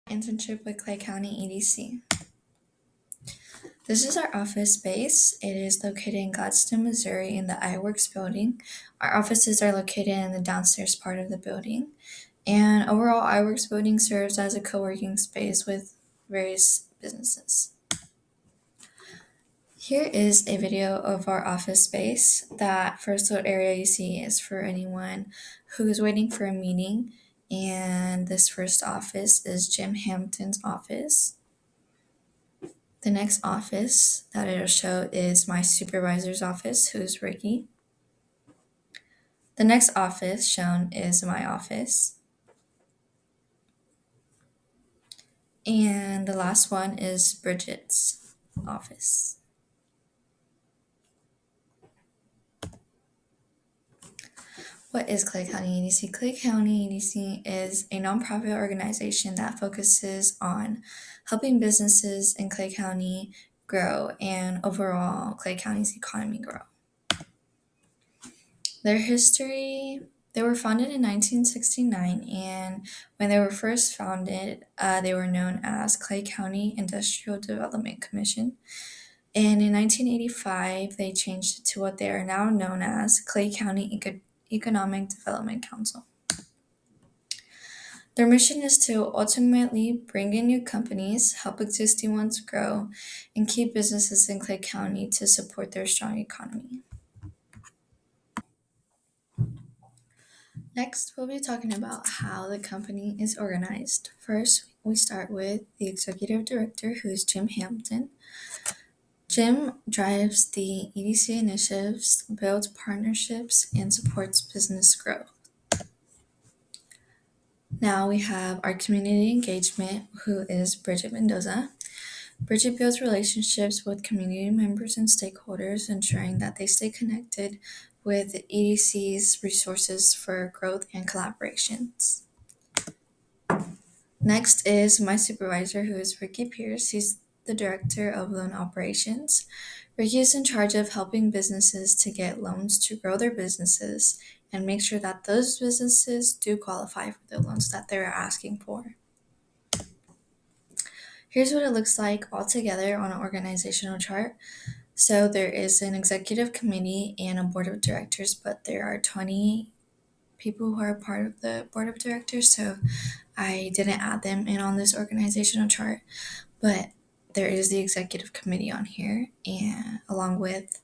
Internship with Clay County EDC. This is our office space. It is located in Gladstone, Missouri in the iWorks building. Our offices are located in the downstairs part of the building. And overall, iWorks building serves as a co-working space with various businesses. Here is a video of our office space. That first little area you see is for anyone who is waiting for a meeting. And this first office is Jim Hampton's office. The next office that it'll show is my supervisor's office, who's Ricky. The next office shown is my office. And the last one is Bridget's office. What is Clay County EDC? Clay County EDC is a nonprofit organization that focuses on helping businesses in Clay County grow and overall Clay County's economy grow. Their history, they were founded in 1969, and when they were first founded, they were known as Clay County Industrial Development Commission. And in 1985, they changed it to what they are now known as Clay County Economic Development Council. Their mission is to ultimately bring in new companies, help existing ones grow, and keep businesses in Clay County to support their strong economy. Next, we'll be talking about how the company is organized. First, we start with the executive director, who is Jim Hampton. Jim drives the EDC initiatives, builds partnerships, and supports business growth. Now we have our community engagement, who is Bridget Mendoza. Bridget builds relationships with community members and stakeholders, ensuring that they stay connected with EDC's resources for growth and collaborations. Next is my supervisor, who is Ricky Pierce. He's the director of loan operations. Ricky is in charge of helping businesses to get loans to grow their businesses and make sure that those businesses do qualify for the loans that they're asking for. Here's what it looks like all together on an organizational chart. So there is an executive committee and a board of directors, but there are 20 people who are part of the board of directors, so I didn't add them in on this organizational chart, but there is the executive committee on here, and along with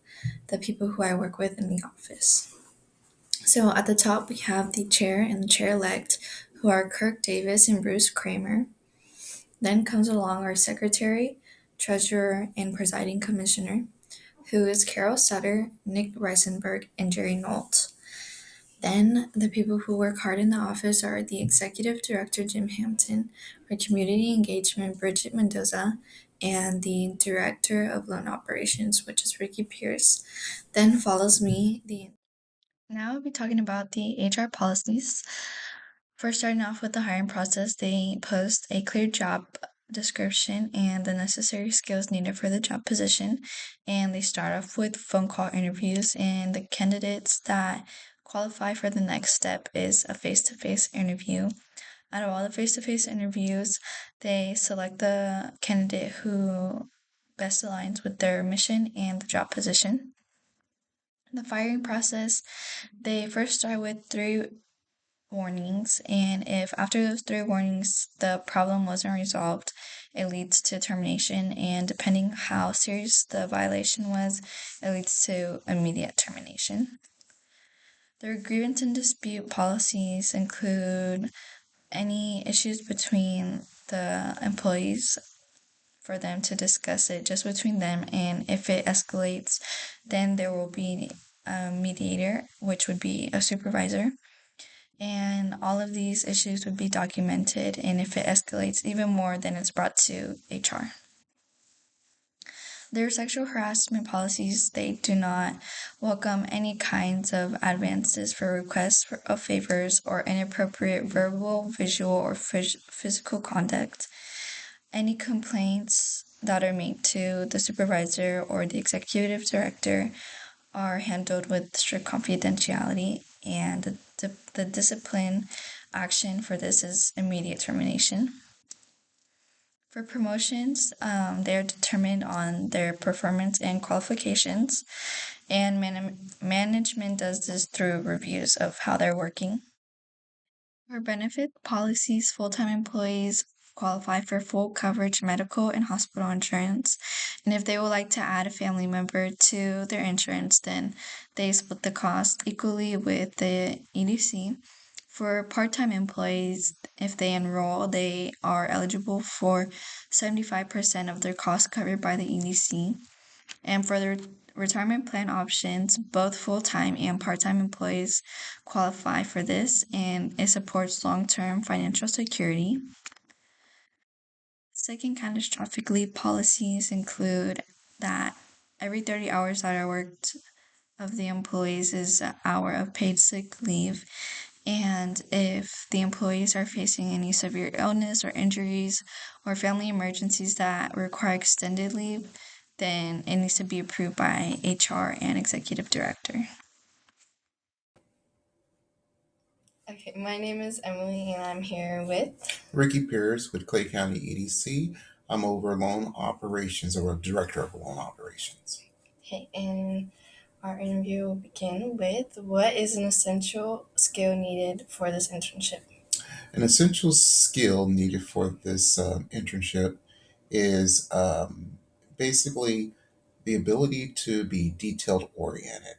the people who I work with in the office. So at the top, we have the chair and the chair-elect, who are Kirk Davis and Bruce Kramer. Then comes along our secretary, treasurer, and presiding commissioner, who is Carol Sutter, Nick Reisenberg, and Jerry Nolt. Then the people who work hard in the office are the executive director, Jim Hampton, our community engagement, Bridget Mendoza, and the director of loan operations, which is Ricky Pierce. Then follows me. Now I'll be talking about the HR policies. First, starting off with the hiring process, they post a clear job description and the necessary skills needed for the job position. And they start off with phone call interviews, and the candidates that qualify for the next step is a face-to-face interview. Out of all the face-to-face interviews, they select the candidate who best aligns with their mission and the job position. The firing process, they first start with 3 warnings, and if after those 3 warnings the problem wasn't resolved, it leads to termination, and depending how serious the violation was, it leads to immediate termination. Their grievance and dispute policies include any issues between the employees for them to discuss it just between them, and if it escalates, then there will be a mediator, which would be a supervisor, and all of these issues would be documented, and if it escalates even more, then it's brought to HR. Their sexual harassment policies, they do not welcome any kinds of advances for requests of favors or inappropriate verbal, visual, or physical conduct. Any complaints that are made to the supervisor or the executive director are handled with strict confidentiality, and the discipline action for this is immediate termination. For promotions, they're determined on their performance and qualifications, and management does this through reviews of how they're working. For benefit policies, full-time employees qualify for full coverage medical and hospital insurance. And if they would like to add a family member to their insurance, then they split the cost equally with the EDC. For part-time employees, if they enroll, they are eligible for 75% of their costs covered by the EDC. And for the retirement plan options, both full-time and part-time employees qualify for this, and it supports long-term financial security. Second, catastrophic leave policies include that every 30 hours that are worked of the employees is an hour of paid sick leave. And if the employees are facing any severe illness or injuries or family emergencies that require extended leave, then it needs to be approved by HR and executive director. Okay, my name is Emily, and I'm here with Ricky Pierce with Clay County EDC. I'm over loan operations or director of loan operations. Okay, and our interview will begin with what is an essential skill needed for this internship? An essential skill needed for this internship is basically the ability to be detailed oriented.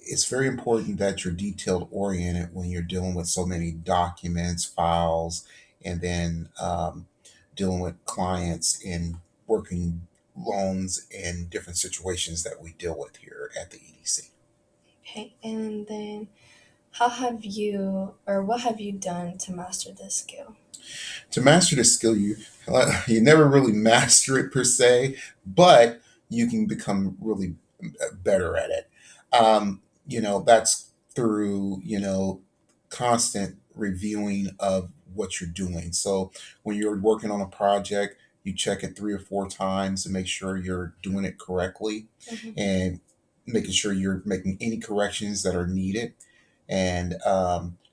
It's very important that you're detailed oriented when you're dealing with so many documents, files, and then dealing with clients and working loans and different situations that we deal with here at the EDC. Okay, and then how have you or what have you done to master this skill? To master the skill, you never really master it per se, but you can become really better at it. That's through constant reviewing of what you're doing. So when you're working on a project, you check it 3 or 4 times to make sure you're doing it correctly, and making sure you're making any corrections that are needed, and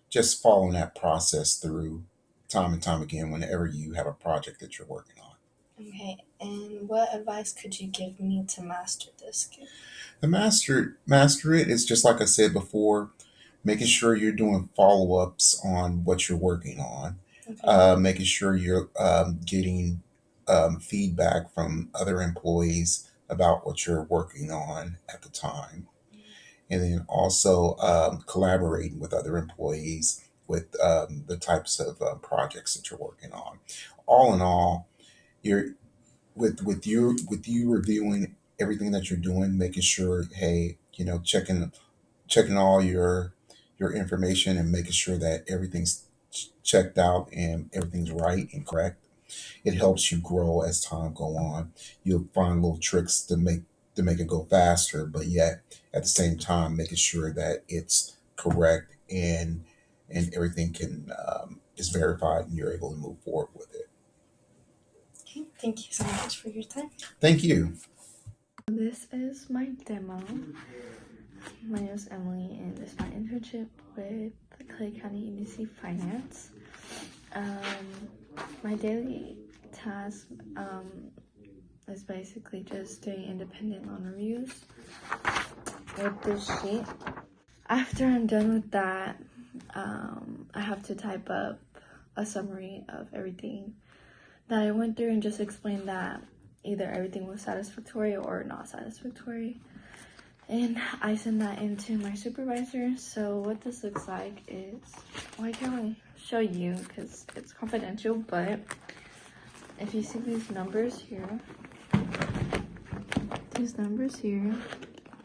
just following that process through time and time again whenever you have a project that you're working on. Okay, and what advice could you give me to master this skill? The master it is just like I said before, making sure you're doing follow ups on what you're working on, Okay. making sure you're getting feedback from other employees about what you're working on at the time, and then also collaborating with other employees with the types of projects that you're working on. All in all, you're with you reviewing everything that you're doing, making sure, hey, checking all your information and making sure that everything's checked out and everything's right and correct. It helps you grow as time go on. You'll find little tricks to make it go faster, but yet at the same time making sure that it's correct and everything can is verified and you're able to move forward with it. Okay, thank you so much for your time. Thank you. This is my demo. My name is Emily, and this is my internship with Clay County EDC Finance. My daily task is basically just doing independent loan reviews with this sheet. After I'm done with that, I have to type up a summary of everything that I went through and just explain that either everything was satisfactory or not satisfactory. And I send that into my supervisor. So what this looks like is, well, I can't really show you because it's confidential, but if you see these numbers here,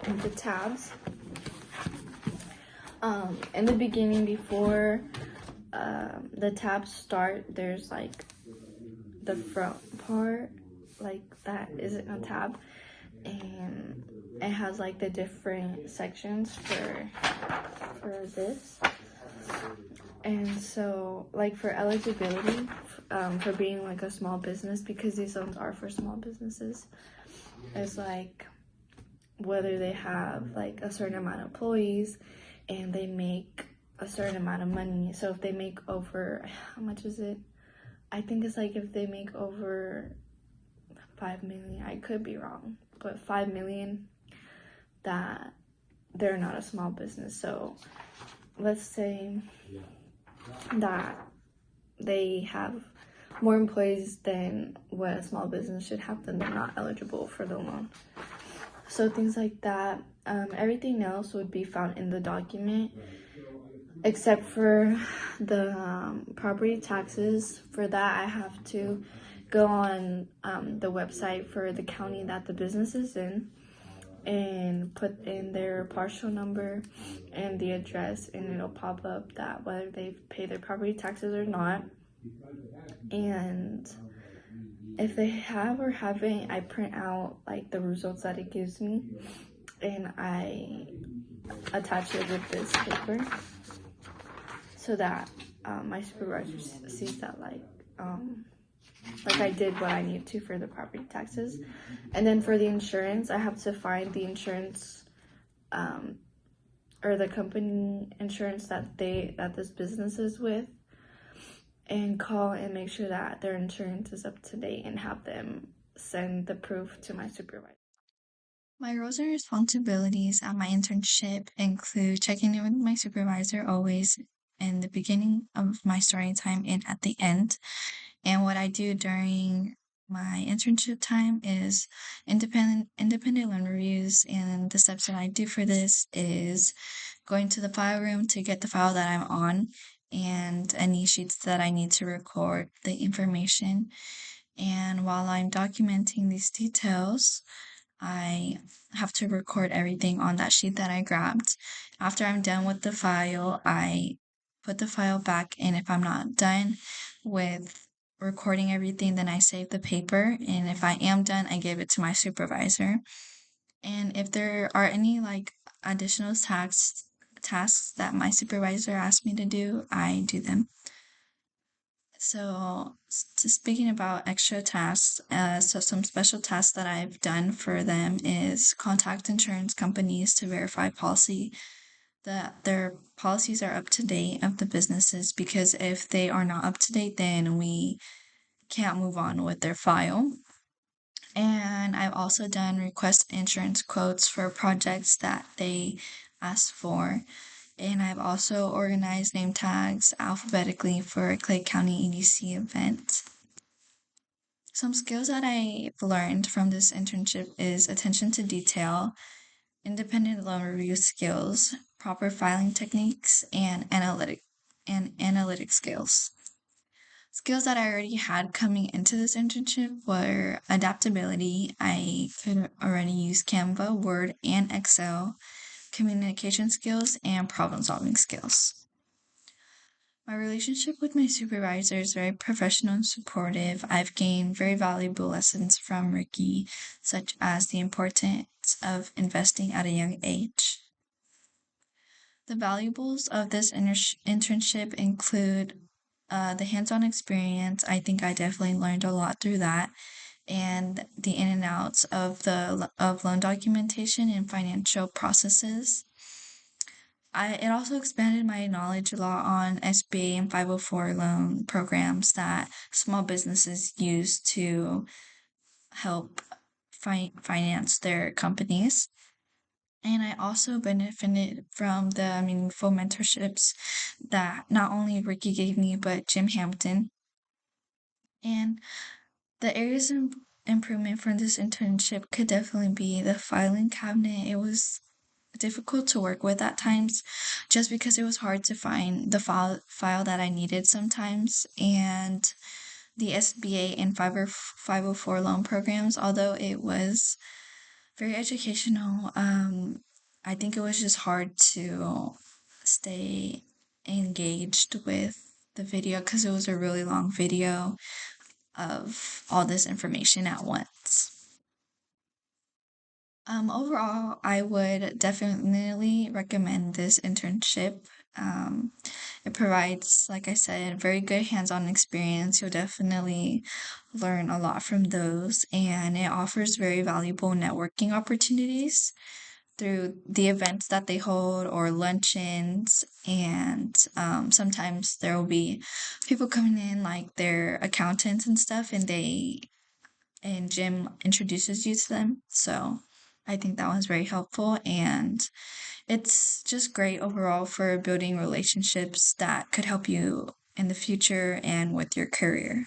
and the tabs, in the beginning, before the tabs start, there's like the front part, like that isn't a tab, and it has like the different sections for this. And so like for eligibility, for being like a small business, because these loans are for small businesses, it's like whether they have like a certain amount of employees and they make a certain amount of money. So if they make over, how much is it? I think it's like if they make over 5 million, I could be wrong, but 5 million, that they're not a small business. So let's say that they have more employees than what a small business should have, then they're not eligible for the loan. So things like that. Everything else would be found in the document, except for the property taxes. For that, I have to go on the website for the county that the business is in and put in their partial number and the address, and it'll pop up that whether they pay their property taxes or not. And if they have or haven't, I print out like the results that it gives me and I attach it with this paper so that my supervisor sees that like I did what I need to for the property taxes. And then for the insurance, I have to find the insurance or the company insurance that this business is with, and call and make sure that their insurance is up to date and have them send the proof to my supervisor. My roles and responsibilities at my internship include checking in with my supervisor always in the beginning of my starting time and at the end. And what I do during my internship time is independent loan reviews. And the steps that I do for this is going to the file room to get the file that I'm on and any sheets that I need to record the information. And while I'm documenting these details, I have to record everything on that sheet that I grabbed. After I'm done with the file, I put the file back, and if I'm not done with recording everything, then I save the paper, and if I am done, I give it to my supervisor. And if there are any like additional tasks that my supervisor asked me to do, I do them. So, speaking about extra tasks, so some special tasks that I've done for them is contact insurance companies to verify that their policies are up to date of the businesses, because if they are not up to date, then we can't move on with their file. And I've also done request insurance quotes for projects that they asked for. And I've also organized name tags alphabetically for a Clay County EDC event. Some skills that I've learned from this internship is attention to detail, independent loan review skills, proper filing techniques, and analytic skills. Skills that I already had coming into this internship were adaptability. I could already use Canva, Word, and Excel, communication skills, and problem-solving skills. My relationship with my supervisor is very professional and supportive. I've gained very valuable lessons from Ricky, such as the importance of investing at a young age. The valuables of this internship include the hands-on experience. I think I definitely learned a lot through that, and the in and outs of loan documentation and financial processes. It also expanded my knowledge a lot on SBA and 504 loan programs that small businesses use to help finance their companies. And I also benefited from the meaningful mentorships that not only Ricky gave me, but Jim Hampton. And the areas of improvement from this internship could definitely be the filing cabinet. It was difficult to work with at times just because it was hard to find the file that I needed sometimes. And the SBA and 504 loan programs, although it was very educational, I think it was just hard to stay engaged with the video because it was a really long video of all this information at once. Overall, I would definitely recommend this internship. It provides, like I said, very good hands-on experience. You'll definitely learn a lot from those, and it offers very valuable networking opportunities. through the events that they hold or luncheons. And sometimes there will be people coming in, like their accountants and stuff, and Jim introduces you to them. So I think that was very helpful. And it's just great overall for building relationships that could help you in the future and with your career.